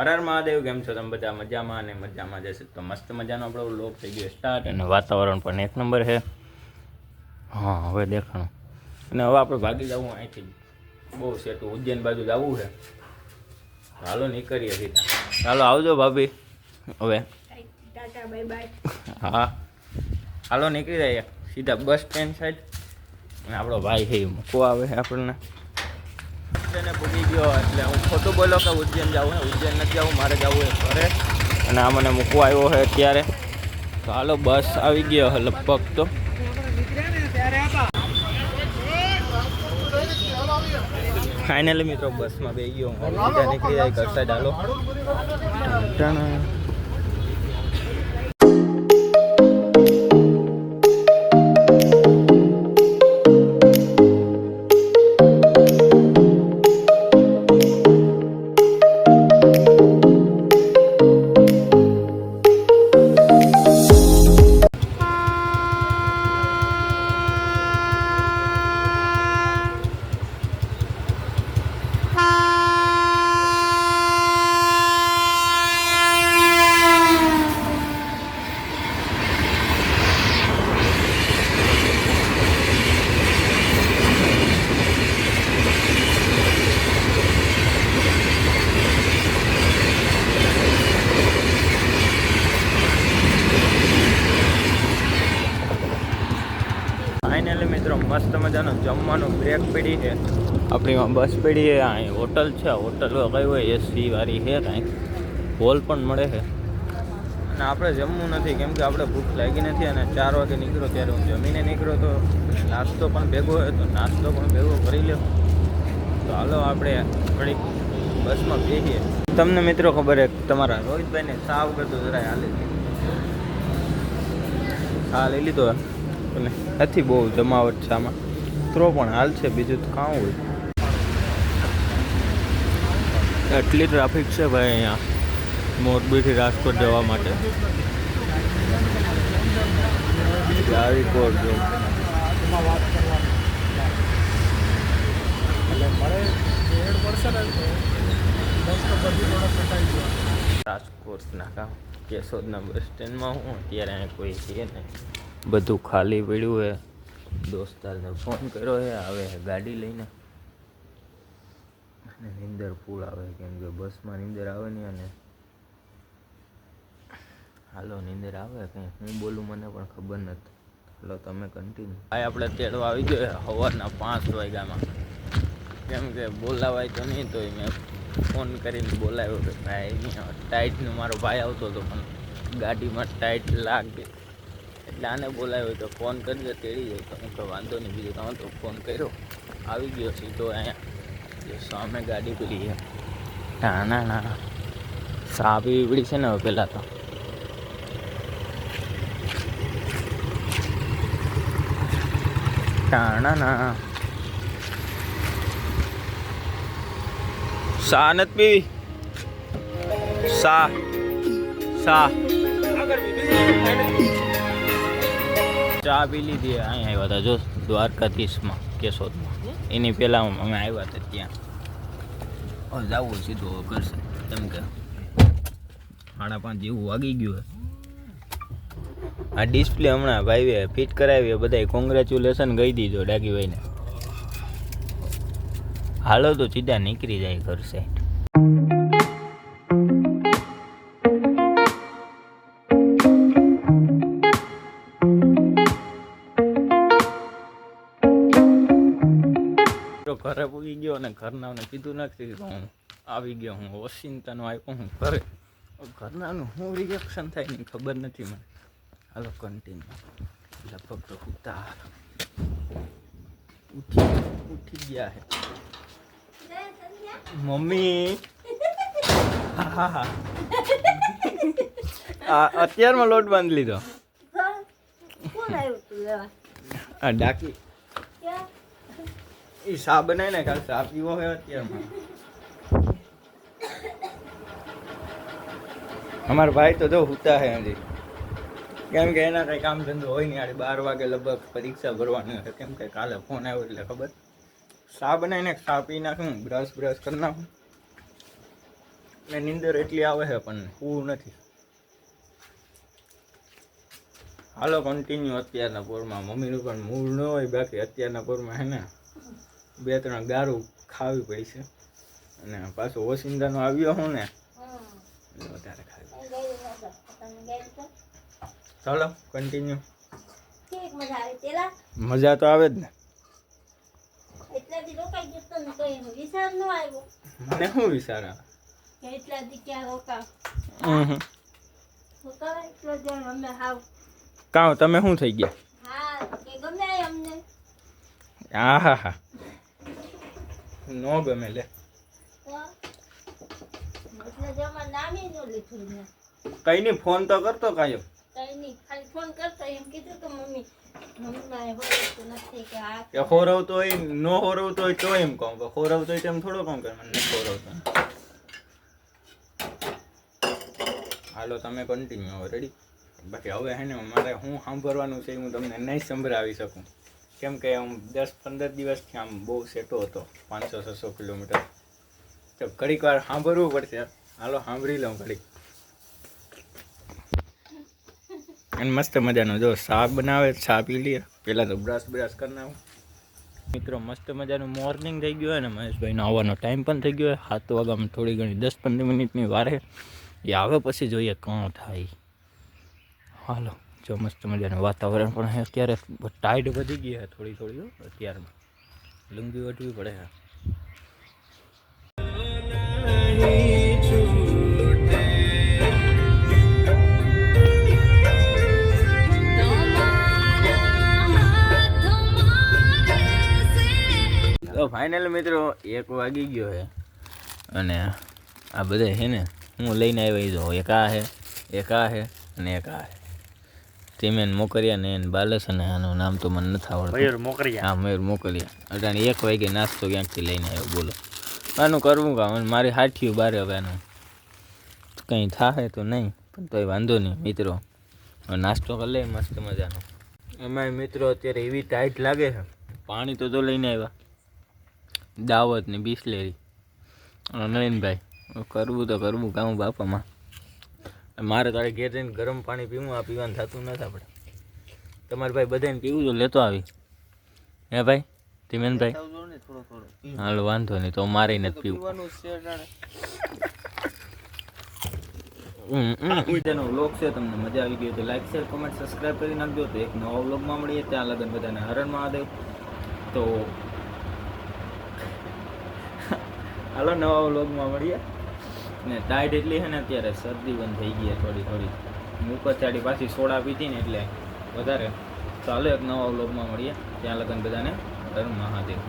હર મહાદેવ. કેમ છો તમે બધા? મજામાં અને મજામાં જશે તો મસ્ત મજાનો આપણો વ્લોગ થઈ ગયો સ્ટાર્ટ અને વાતાવરણ પણ એક નંબર છે. હા, હવે દેખાણું. અને હવે આપણે ભાગી જવું અહીંથી, બહુ સેટું ઉજ્જૈન બાજુ જવું છે. હાલો નીકળીએ સીધા. ચાલો આવજો ભાભી. હવે ટાટા બાય બાય. હા, હાલો નીકળી જાય સીધા બસ સ્ટેન્ડ સાઈડ. અને આપણો ભાઈ છે મૂકવા આવે છે આપણને. ઉજ્જૈને પૂગી ગયો એટલે હું ખોટું બોલો કે ઉજ્જૈન જવું ને ઉજ્જૈન નથી જવું, મારે જવું એ ઘરે. અને આ મને મૂકવા આવ્યો છે અત્યારે. તો હાલો બસ આવી ગયો છે લગભગ તો. ફાઇનલી મિત્રો બસમાં બેસી ગયો હું. સીધા નીકળી જાય ઘર સાઈડ. હાલો ફાઇનલી મિત્રો મસ્ત મજાનો જમવાનું બ્રેક પડી છે આપણીમાં. બસ પડી છે, અહીં હોટલ છે. હોટલ કઈ હોય એસી વાળી છે, કાંઈક હોલ પણ મળે છે. અને આપણે જમવું નથી કેમ કે આપણે ભૂખ લાગી નથી. અને 4 વાગે નીકળો ત્યારે હું જમીને નીકળ્યો તો નાસ્તો પણ ભેગો હોય તો નાસ્તો પણ ભેગો કરી લ્યો. તો હાલો આપણે ઘડીક બસમાં બેસીએ. તમને મિત્રો ખબર છે તમારા રોહિતભાઈને ચા વગર તો જરાય હાલે. ચા લઈ લીધો અને નથી બહુ જમાવટ છે આમાં, થોડો પણ હાલ છે, બીજું તો કાં હોય. એટલી ટ્રાફિક છે ભાઈ અહીંયા મોરબીથી રાજકોટ જવા માટે. રાજકોટના કામ કેશોદના બસ સ્ટેન્ડમાં હું અત્યારે અહીંયા કોઈ છે નહીં, બધું ખાલી પડ્યું છે. દોસ્તારને ફોન કર્યો છે, આવે છે ગાડી લઈને. અને નીંદર ફૂલ આવે કેમ કે બસમાં નીંદર આવે નહીં. અને હાલો નીંદર આવે કંઈ હું બોલું મને પણ ખબર નથી. હાલો તમે કન્ટિન્યુ. ભાઈ આપણે તેડવા આવી ગયો સવારના 5 વાગ્યામાં. કેમ કે બોલાવાય તો નહીં, તો મેં ફોન કરીને બોલાવ્યો કે ભાઈ અહીંયા ટાઈટનો મારો ભાઈ આવતો હતો પણ ગાડીમાં ટાઈટ લાગે એટલે આને બોલાવ્યો તો ફોન કરજો તેડી જાય. તો હું તો વાંધો નહીં, બીજું કામ તો ફોન કર્યો. આવી ગયો સીધો અહીંયા સામે ગાડી પડી છે. ના ના ચા પીવી પડી છે ને હવે પહેલાં તો. ના ચા નથી પીવી. ચા પી લીધી. અહીં આવ્યા હતા જો દ્વારકાધીશમાં કેશોદમાં. એની પહેલાં અમે આવ્યા હતા ત્યાં. જવું સીધું કરશે કેમ કે 5:30 જેવું વાગી ગયું. આ ડિસ્પ્લે હમણાં ભાઈએ ફિટ કરાવી. બધાય કોંગ્રેચ્યુલેશન કહી દીધો ડાગીભાઈને. હાલો તો સીધા નીકળી જાય ઘર સાઈડ. ઘરે પૂગી ગયો અને ઘરનાને કીધું નથી હું આવી ગયો. હું ઓશિંતાનો આવ્યો હું ઘરે. ઘરનાનું શું રિએક્શન થાય ને ખબર નથી મને. હાલો કન્ટિન્યુ. લગભગ તો ઉઠી ગયા હે મમ્મી. હા અત્યારમાં લોટ બાંધી લીધો. આ ડાકી એ ચા બનાવી ને કાલ ચા પીવો હોય અત્યારમાં. અમારા ભાઈ તો જો હુતા હે હજી, કેમ કે એના કંઈ કામ ધંધો હોય નહીં. 12 વાગે લગભગ પરીક્ષા ભરવાની હોય. કેમ કે કાલે ફોન આવ્યો એટલે ખબર. ચા બનાવીને ચા પી નાખું, બ્રશ કરી નાખું ને નીંદર એટલી આવે છે પણ હું નથી. હાલો કન્ટિન્યુ અત્યારના પોરમાં. મમ્મીનું પણ મૂળ ન હોય, બાકી અત્યારના પોરમાં હે ને 2-3 ગારું ખાવી પડશે. અને પાછું ઓસિંદાનો આવ્યો હું ને વધારે ખાવી. ચાલો કન્ટિન્યુ. મજા તો આવે જ ને. મને શું વિચાર આવે? કાં તમે શું થઈ ગયા? હા નો ગમે લે. કઈ નહીં, ફોન તો કરતો કાયમ. કે હોરવતો હોય નો હોરવતો હોય તો એમ કહું, કે હોરવતો હોય તેમ થોડો કહું કે મને નથી હોરવતો. હાલો તમે કન્ટિન્યુ હવે. રેડી? બાકી હવે હે ને મારે હું સાંભળવાનું છે હું તમને નહીં સંભળાવી શકું, કેમ કે આમ 10-15 દિવસથી આમ બહુ સેટો હતો, 500-600 કિલોમીટર. તો ઘડીક વાર સાંભળવું પડશે. હાલો સાંભળી લઉં ઘડીક. અને મસ્ત મજાનો જો શાક બનાવે, ચા પી લઈએ. પહેલાં તો બ્રશ કરી નાખું. મિત્રો મસ્ત મજાનું મોર્નિંગ થઈ ગયું હોય ને, મહેશભાઈનો આવવાનો ટાઈમ પણ થઈ ગયો હોય. 7 વાગ્યામાં થોડી ઘણી 10-15 મિનિટની વારે એ આવે, પછી જોઈએ કોણ થાય. હાલો જો મસ્ત મજાનું વાતાવરણ પણ છે અત્યારે. ટાઈડ વધી ગઈ છે થોડી અત્યારમાં. લુંગી વટવી પડે છે. તો ફાઇનલ મિત્રો 1 વાગી ગયો છે અને આ બધા છે ને હું લઈને આવ્યો જો. એક આ છે, એક આ છે અને એક આ છે. તીમેન મોકરિયા ને એને બાલસ, અને આનું નામ તો મને નથી આવડતું. મયુર મોકરિયા. હા મયુર મોકરિયા. અટાણે 1 વાગે નાસ્તો ક્યાંકથી લઈને આવ્યો. બોલો આનું કરવું કામ? મારી હાથીયું બારે હવે આનું કંઈ થાય તો નહીં, પણ તોય વાંધો નહીં મિત્રો. નાસ્તો કરી લે મસ્ત મજાનો. એમાંય મિત્રો અત્યારે એવી ટાઈટ લાગે છે. પાણી તો લઈને આવ્યા, દાવત ને બિસ્લેરી. નવીનભાઈ કરવું તો કરવું કામ બાપામાં. મારે તારે ઘેર જઈને ગરમ પાણી પીવું, આ પીવાનું થતું નથી આપણે. તમારે ભાઈ બધાને પીવું તો લેતો આવી. હે ભાઈ ધીમેનભાઈ? હાલો વાંધો નહીં, તો મારે નથી પીવું. તેનો વ્લોગ છે, તમને મજા આવી ગઈ તો લાઈક શેર કમેન્ટ સબસ્ક્રાઈબ કરી નાખજો. તો એક નવા વ્લોગમાં મળીએ. ત્યાં લગન બધાને હરણ મહાદેવ. તો હાલો નવા વ્લોગમાં મળીએ. ને ટાઈડ એટલી છે ને અત્યારે શરદી બંધ થઈ ગઈ થોડી. મુકર ચાડી પાછી સોડા પીધી ને એટલે વધારે. ચાલો એક નવા વ્લોગમાં મળીએ. ત્યાં લગન બધાને હર મહાદેવ.